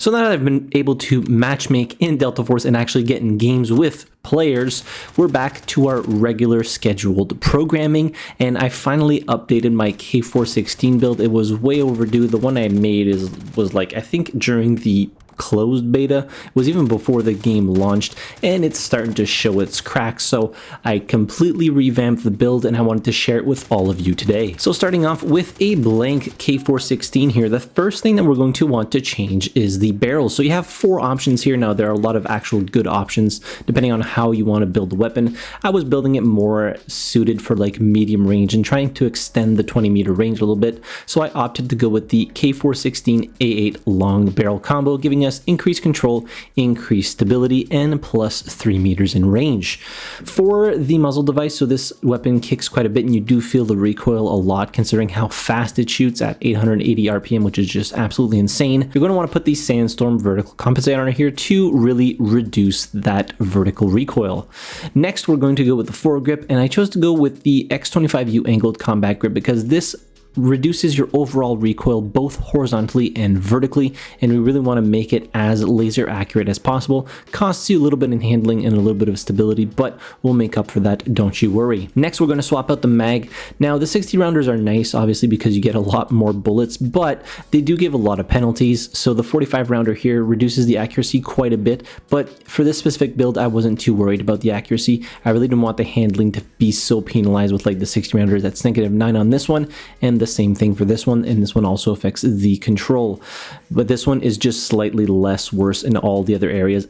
So now that I've been able to matchmake in Delta Force and actually get in games with players, we're back to our regular scheduled programming, and I finally updated my K416 build. It was way overdue. The one I made was like, I think during the closed beta, it was even before the game launched, and it's starting to show its cracks. So I completely revamped the build and I wanted to share it with all of you today. So starting off with a blank K416 here, the first thing that we're going to want to change is the barrel. So you have 4 options here. Now there are a lot of actual good options depending on how you want to build the weapon. I was building it more suited for like medium range and trying to extend the 20-meter range a little bit. So I opted to go with the K416 A8 long barrel combo, giving us increased control, increased stability, and plus 3 meters in range. For the muzzle device, so this weapon kicks quite a bit and you do feel the recoil a lot considering how fast it shoots at 880 RPM, which is just absolutely insane. You're going to want to put the Sandstorm vertical compensator on here to really reduce that vertical recoil. Next, we're going to go with the foregrip, and I chose to go with the X25U angled combat grip because this reduces your overall recoil both horizontally and vertically, and we really want to make it as laser accurate as possible. Costs you a little bit in handling and a little bit of stability, but we'll make up for that, don't you worry. Next, we're going to swap out the mag. Now the 60 rounders are nice obviously because you get a lot more bullets, but they do give a lot of penalties. So the 45 rounder here reduces the accuracy quite a bit, but for this specific build I wasn't too worried about the accuracy. I really didn't want the handling to be so penalized with like the 60 rounders. That's -9 on this one, and the same thing for this one, and this one also affects the control, but this one is just slightly less worse in all the other areas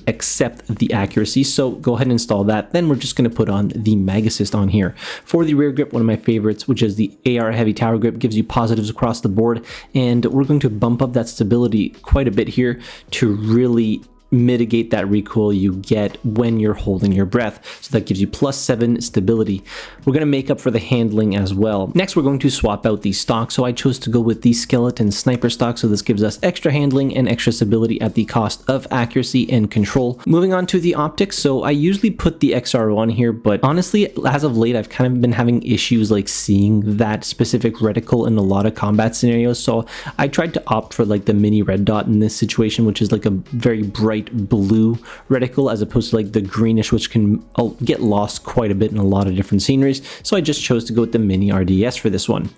except the accuracy. So go ahead and install that. Then we're just going to put on the mag assist on here. For the rear grip, one of my favorites, which is the AR heavy tower grip, gives you positives across the board, and we're going to bump up that stability quite a bit here to really mitigate that recoil you get when you're holding your breath. So that gives you +7 stability. We're going to make up for the handling as well. Next, we're going to swap out the stock. So I chose to go with the skeleton sniper stock. So this gives us extra handling and extra stability at the cost of accuracy and control. Moving on to the optics. So I usually put the XRO on here, but honestly, as of late, I've kind of been having issues like seeing that specific reticle in a lot of combat scenarios. So I tried to opt for like the mini red dot in this situation, which is like a very bright blue reticle as opposed to like the greenish, which can get lost quite a bit in a lot of different sceneries. So I just chose to go with the mini RDS for this one.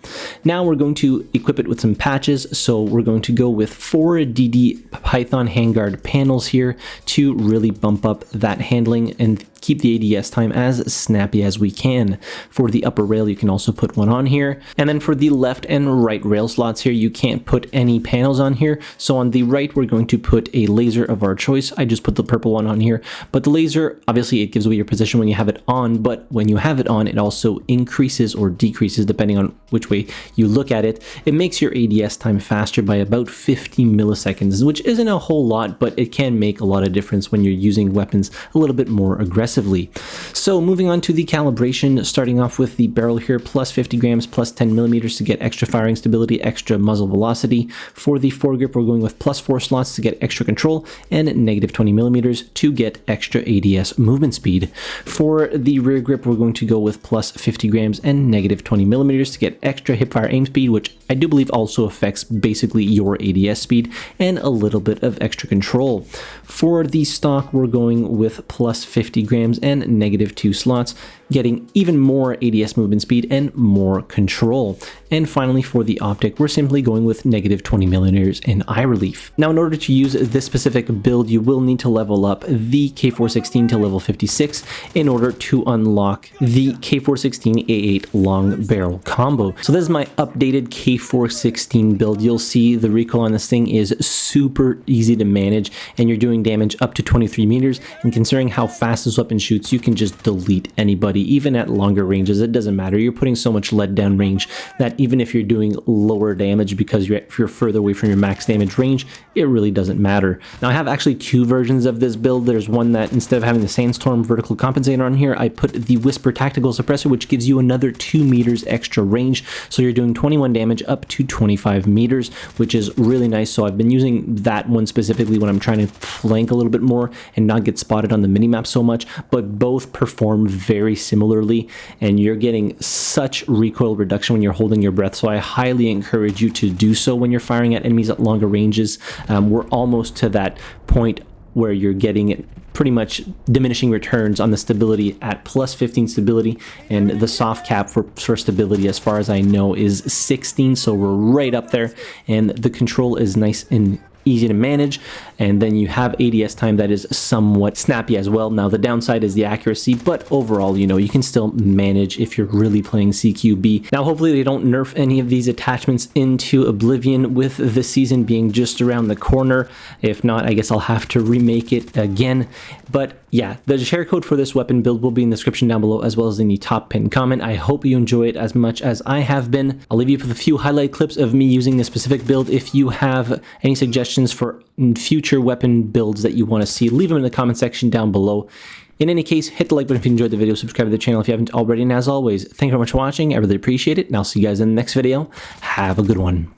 Now we're going to equip it with some patches. So we're going to go with 4 DD Python handguard panels here to really bump up that handling and keep the ADS time as snappy as we can. For the upper rail, you can also put one on here. And then for the left and right rail slots here, you can't put any panels on here. So on the right, we're going to put a laser of our choice. I just put the purple one on here, but the laser, obviously it gives away your position when you have it on, but when you have it on, it also increases or decreases depending on which way you look at it. It makes your ADS time faster by about 50 milliseconds, which isn't a whole lot, but it can make a lot of difference when you're using weapons a little bit more aggressively. So moving on to the calibration, starting off with the barrel here, +50 grams, +10 millimeters to get extra firing stability, extra muzzle velocity. For the foregrip, we're going with +4 slots to get extra control, and -20 millimeters to get extra ADS movement speed. For the rear grip, we're going to go with +50 grams and -20 millimeters to get extra hipfire aim speed, which I do believe also affects basically your ADS speed, and a little bit of extra control. For the stock, we're going with +50 grams and -2 slots, getting even more ADS movement speed and more control. And finally, for the optic, we're simply going with -20 millimeters in eye relief. Now, in order to use this specific build, you will need to level up the K416 to level 56 in order to unlock the K416 A8 long barrel combo. So this is my updated K416 build. You'll see the recoil on this thing is super easy to manage, and you're doing damage up to 23 meters. And considering how fast this weapon shoots, you can just delete anybody, even at longer ranges. It doesn't matter. You're putting so much lead down range that even if you're doing lower damage because if you're further away from your max damage range, it really doesn't matter. Now, I have actually 2 versions of this build. There's one that instead of having the Sandstorm vertical compensator on here, I put the Whisper tactical suppressor, which gives you another 2 meters extra range. So you're doing 21 damage up to 25 meters, which is really nice. So I've been using that one specifically when I'm trying to flank a little bit more and not get spotted on the minimap so much, but both perform very similarly, and you're getting such recoil reduction when you're holding your breath. So I highly encourage you to do so when you're firing at enemies at longer ranges. We're almost to that point where you're getting pretty much diminishing returns on the stability at plus 15 stability, and the soft cap for stability, as far as I know, is 16, so we're right up there, and the control is nice and easy to manage. And then you have ADS time that is somewhat snappy as well. Now the downside is the accuracy, but overall, you know, you can still manage if you're really playing CQB. Now hopefully they don't nerf any of these attachments into Oblivion, with the season being just around the corner. If not, I guess I'll have to remake it again. But yeah, the share code for this weapon build will be in the description down below, as well as in the top pinned comment. I hope you enjoy it as much as I have been. I'll leave you with a few highlight clips of me using this specific build. If you have any suggestions for future weapon builds that you want to see, leave them in the comment section down below. In any case, hit the like button if you enjoyed the video, subscribe to the channel if you haven't already, and as always, thank you very much for watching. I really appreciate it, and I'll see you guys in the next video. Have a good one.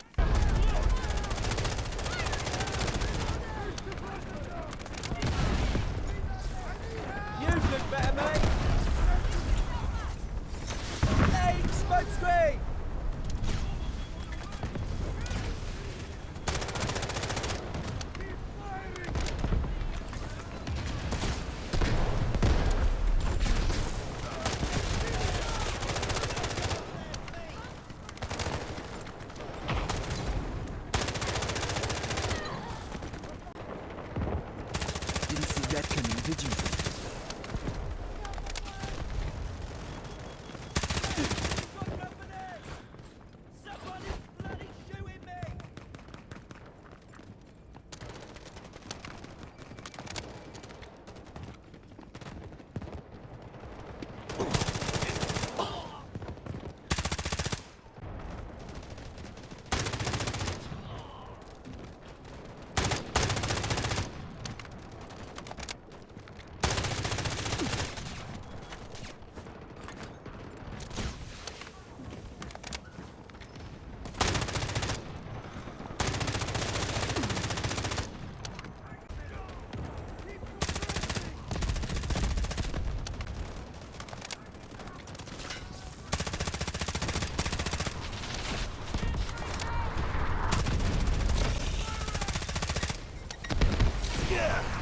Didn't see that coming, did you? Yeah!